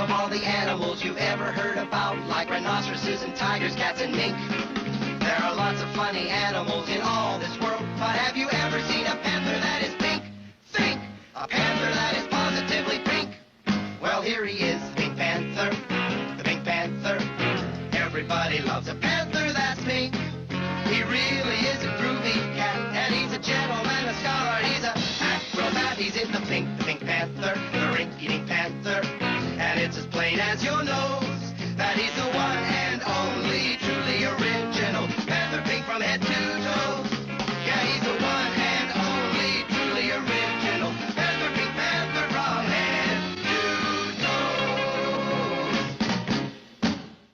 of all the animals you've ever heard about, like rhinoceroses and tigers, cats and mink. There are lots of funny animals in all this world, but have you ever seen a panther that is pink? Think! A panther that is positively pink. Well, here he is, the Pink Panther, the Pink Panther. Everybody loves a panther that's pink. He really is a groovy cat, and he's a gentleman, a scholar, he's a acrobat. He's in the Pink Panther, the rink-eating panther, and it's as plain as your nose.